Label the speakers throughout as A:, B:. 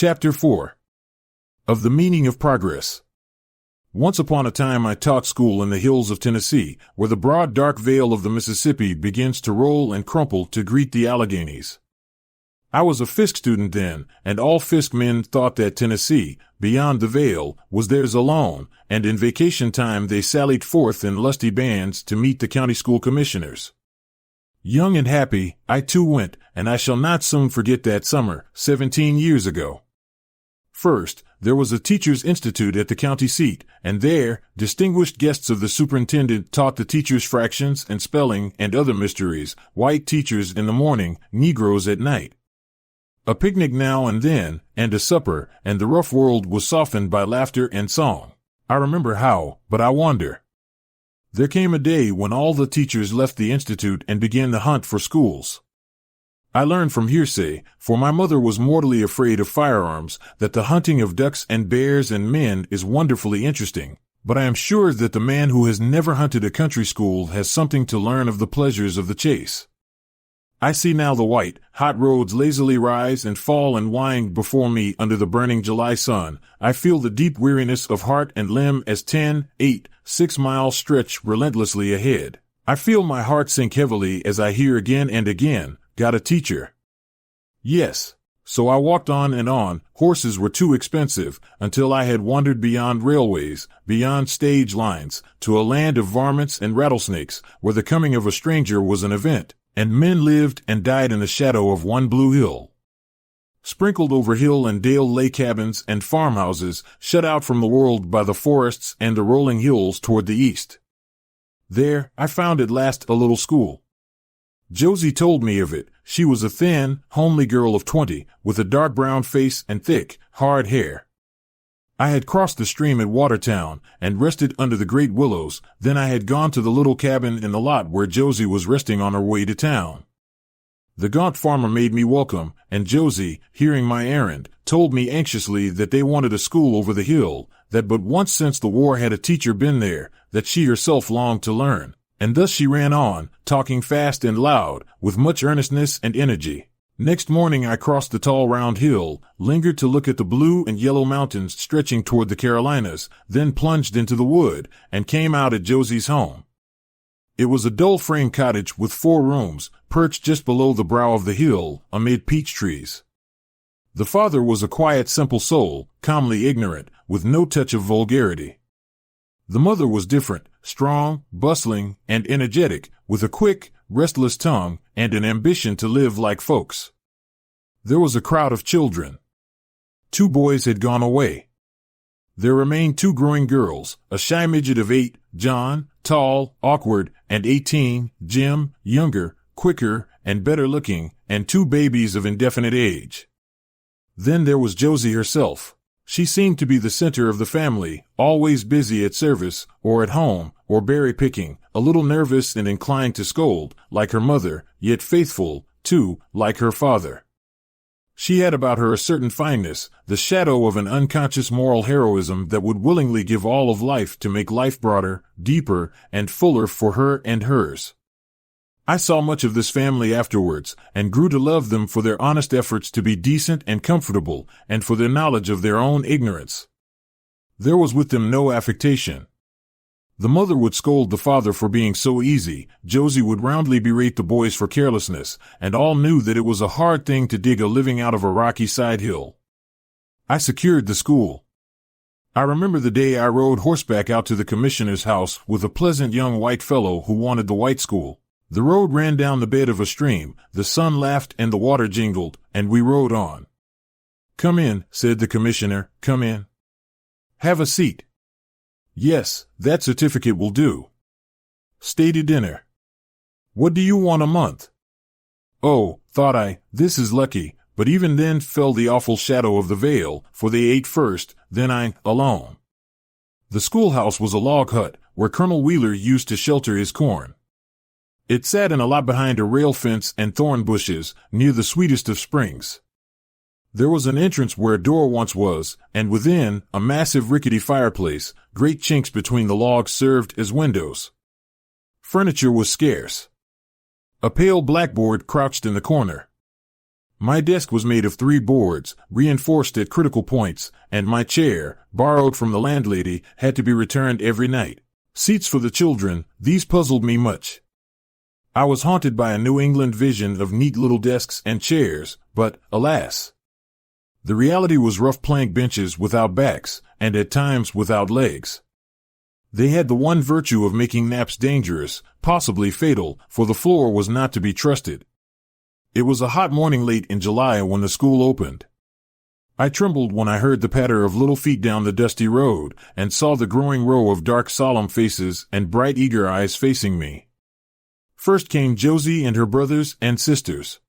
A: Chapter 4. Of the Meaning of Progress. Once upon a time I taught school in the hills of Tennessee, where the broad dark vale of the Mississippi begins to roll and crumple to greet the Alleghenies. I was a Fisk student then, and all Fisk men thought that Tennessee, beyond the vale, was theirs alone, and in vacation time they sallied forth in lusty bands to meet the county school commissioners. Young and happy, I too went, and I shall not soon forget that summer, 17 years ago. First, there was a teachers' institute at the county seat, and there, distinguished guests of the superintendent taught the teachers fractions and spelling and other mysteries, white teachers in the morning, Negroes at night. A picnic now and then, and a supper, and the rough world was softened by laughter and song. I remember how, but I wonder. There came a day when all the teachers left the institute and began the hunt for schools. I learned from hearsay, for my mother was mortally afraid of firearms, that the hunting of ducks and bears and men is wonderfully interesting, but I am sure that the man who has never hunted a country school has something to learn of the pleasures of the chase. I see now the white, hot roads lazily rise and fall and wind before me under the burning July sun. I feel the deep weariness of heart and limb as 10, 8, 6 miles stretch relentlessly ahead. I feel my heart sink heavily as I hear again and again, "Got a teacher?" Yes. So I walked on and on. Horses were too expensive, until I had wandered beyond railways, beyond stage lines, to a land of varmints and rattlesnakes, where the coming of a stranger was an event, and men lived and died in the shadow of one blue hill. Sprinkled over hill and dale lay cabins and farmhouses, shut out from the world by the forests and the rolling hills toward the east. There, I found at last a little school. Josie told me of it. She was a thin, homely girl of 20, with a dark brown face and thick, hard hair. I had crossed the stream at Watertown, and rested under the great willows. Then I had gone to the little cabin in the lot where Josie was resting on her way to town. The gaunt farmer made me welcome, and Josie, hearing my errand, told me anxiously that they wanted a school over the hill, that but once since the war had a teacher been there, that she herself longed to learn. And thus she ran on, talking fast and loud, with much earnestness and energy. Next morning I crossed the tall round hill, lingered to look at the blue and yellow mountains stretching toward the Carolinas, then plunged into the wood, and came out at Josie's home. It was a dull frame cottage with 4 rooms, perched just below the brow of the hill, amid peach trees. The father was a quiet, simple soul, calmly ignorant, with no touch of vulgarity. The mother was different, strong, bustling, and energetic, with a quick, restless tongue, and an ambition to live like folks. There was a crowd of children. 2 boys had gone away. There remained 2 growing girls, a shy midget of 8, John, tall, awkward, and 18, Jim, younger, quicker, and better looking, and 2 babies of indefinite age. Then there was Josie herself. She seemed to be the center of the family, always busy at service, or at home, or berry picking, a little nervous and inclined to scold, like her mother, yet faithful, too, like her father. She had about her a certain fineness, the shadow of an unconscious moral heroism that would willingly give all of life to make life broader, deeper, and fuller for her and hers. I saw much of this family afterwards, and grew to love them for their honest efforts to be decent and comfortable, and for their knowledge of their own ignorance. There was with them no affectation. The mother would scold the father for being so easy, Josie would roundly berate the boys for carelessness, and all knew that it was a hard thing to dig a living out of a rocky side hill. I secured the school. I remember the day I rode horseback out to the commissioner's house with a pleasant young white fellow who wanted the white school. The road ran down the bed of a stream, the sun laughed and the water jingled, and we rode on. "Come in," said the commissioner, "come in. Have a seat." "Yes, that certificate will do." "Stay to dinner." "What do you want a month?" Oh, thought I, this is lucky, but even then fell the awful shadow of the veil, for they ate first, then I, alone. The schoolhouse was a log hut, where Colonel Wheeler used to shelter his corn. It sat in a lot behind a rail fence and thorn bushes, near the sweetest of springs. There was an entrance where a door once was, and within, a massive rickety fireplace. Great chinks between the logs served as windows. Furniture was scarce. A pale blackboard crouched in the corner. My desk was made of 3 boards, reinforced at critical points, and my chair, borrowed from the landlady, had to be returned every night. Seats for the children, these puzzled me much. I was haunted by a New England vision of neat little desks and chairs, but, alas, the reality was rough plank benches without backs, and at times without legs. They had the one virtue of making naps dangerous, possibly fatal, for the floor was not to be trusted. It was a hot morning late in July when the school opened. I trembled when I heard the patter of little feet down the dusty road, and saw the growing row of dark solemn faces and bright eager eyes facing me. First came Josie and her brothers and sisters.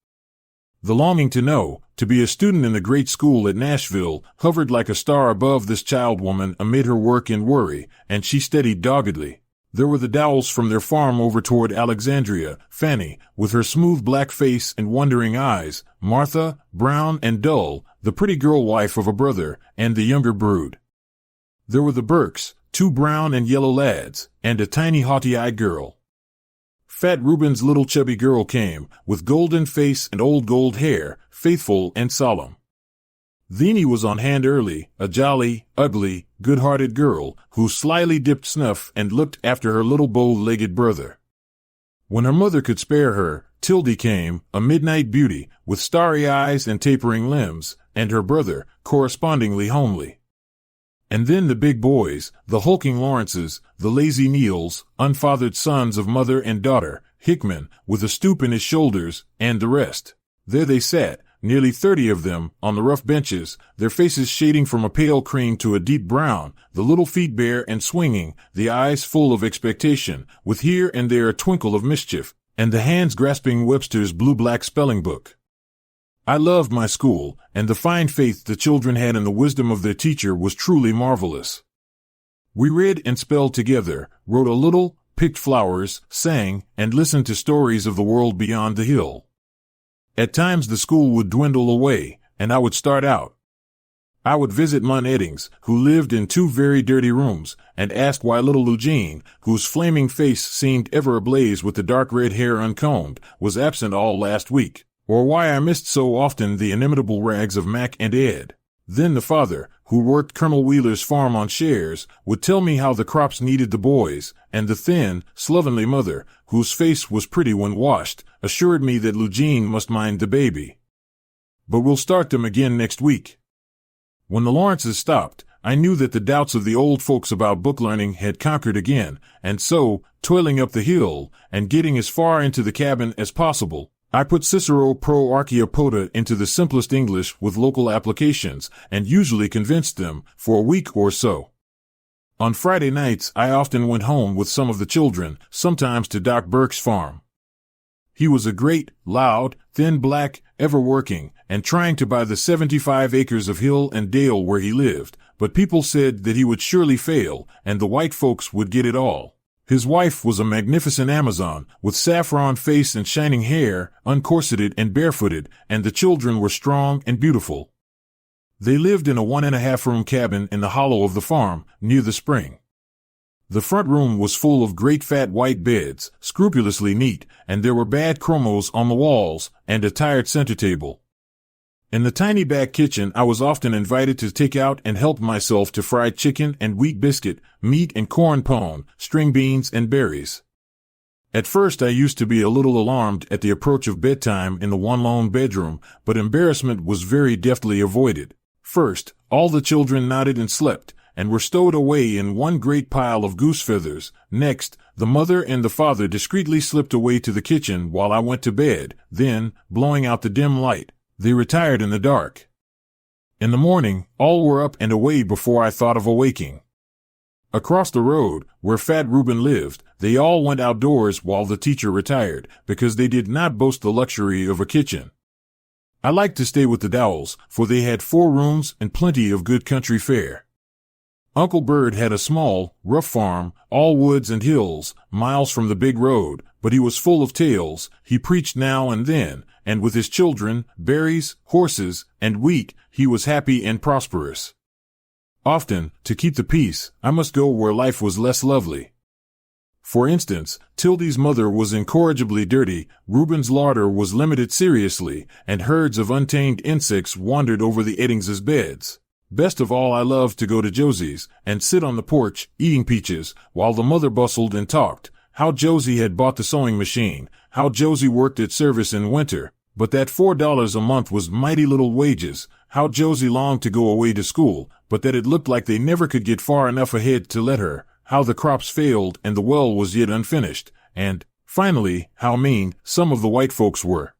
A: The longing to know, to be a student in the great school at Nashville, hovered like a star above this child woman amid her work and worry, and she studied doggedly. There were the Dowells from their farm over toward Alexandria, Fanny, with her smooth black face and wondering eyes, Martha, brown and dull, the pretty girl wife of a brother, and the younger brood. There were the Burks, 2 brown and yellow lads, and a tiny haughty-eyed girl. Fat Reuben's little chubby girl came, with golden face and old gold hair, faithful and solemn. Thenie was on hand early, a jolly, ugly, good-hearted girl, who slyly dipped snuff and looked after her little bow-legged brother. When her mother could spare her, Tildy came, a midnight beauty, with starry eyes and tapering limbs, and her brother, correspondingly homely. And then the big boys, the hulking Lawrences, the lazy Neils, unfathered sons of mother and daughter, Hickman, with a stoop in his shoulders, and the rest. There they sat, nearly 30 of them, on the rough benches, their faces shading from a pale cream to a deep brown, the little feet bare and swinging, the eyes full of expectation, with here and there a twinkle of mischief, and the hands grasping Webster's blue-black spelling book. I loved my school, and the fine faith the children had in the wisdom of their teacher was truly marvelous. We read and spelled together, wrote a little, picked flowers, sang, and listened to stories of the world beyond the hill. At times the school would dwindle away, and I would start out. I would visit Mun Eddings, who lived in 2 very dirty rooms, and ask why little Eugene, whose flaming face seemed ever ablaze with the dark red hair uncombed, was absent all last week, or why I missed so often the inimitable rags of Mac and Ed. Then the father, who worked Colonel Wheeler's farm on shares, would tell me how the crops needed the boys, and the thin, slovenly mother, whose face was pretty when washed, assured me that Eugene must mind the baby. But we'll start them again next week. When the Lawrences stopped, I knew that the doubts of the old folks about book learning had conquered again, and so, toiling up the hill, and getting as far into the cabin as possible, I put Cicero pro Archaeopota into the simplest English with local applications, and usually convinced them, for a week or so. On Friday nights I often went home with some of the children, sometimes to Doc Burke's farm. He was a great, loud, thin black, ever working, and trying to buy the 75 acres of hill and dale where he lived, but people said that he would surely fail, and the white folks would get it all. His wife was a magnificent Amazon, with saffron face and shining hair, uncorseted and barefooted, and the children were strong and beautiful. They lived in a 1.5-room cabin in the hollow of the farm, near the spring. The front room was full of great fat white beds, scrupulously neat, and there were bad chromos on the walls, and a tired center table. In the tiny back kitchen I was often invited to take out and help myself to fried chicken and wheat biscuit, meat and corn pone, string beans and berries. At first I used to be a little alarmed at the approach of bedtime in the one lone bedroom, but embarrassment was very deftly avoided. First, all the children nodded and slept, and were stowed away in one great pile of goose feathers. Next, the mother and the father discreetly slipped away to the kitchen while I went to bed. Then, blowing out the dim light, they retired in the dark. In the morning, all were up and away before I thought of awaking. Across the road, where Fat Reuben lived, they all went outdoors while the teacher retired, because they did not boast the luxury of a kitchen. I liked to stay with the Dowells, for they had 4 rooms and plenty of good country fare. Uncle Bird had a small, rough farm, all woods and hills, miles from the big road, but he was full of tales. He preached now and then, and with his children, berries, horses, and wheat, he was happy and prosperous. Often, to keep the peace, I must go where life was less lovely. For instance, Tildy's mother was incorrigibly dirty, Reuben's larder was limited seriously, and herds of untamed insects wandered over the Eddingses' beds. Best of all, I loved to go to Josie's and sit on the porch, eating peaches, while the mother bustled and talked. How Josie had bought the sewing machine, how Josie worked at service in winter, but that $4 a month was mighty little wages, how Josie longed to go away to school, but that it looked like they never could get far enough ahead to let her, how the crops failed and the well was yet unfinished, and, finally, how mean some of the white folks were.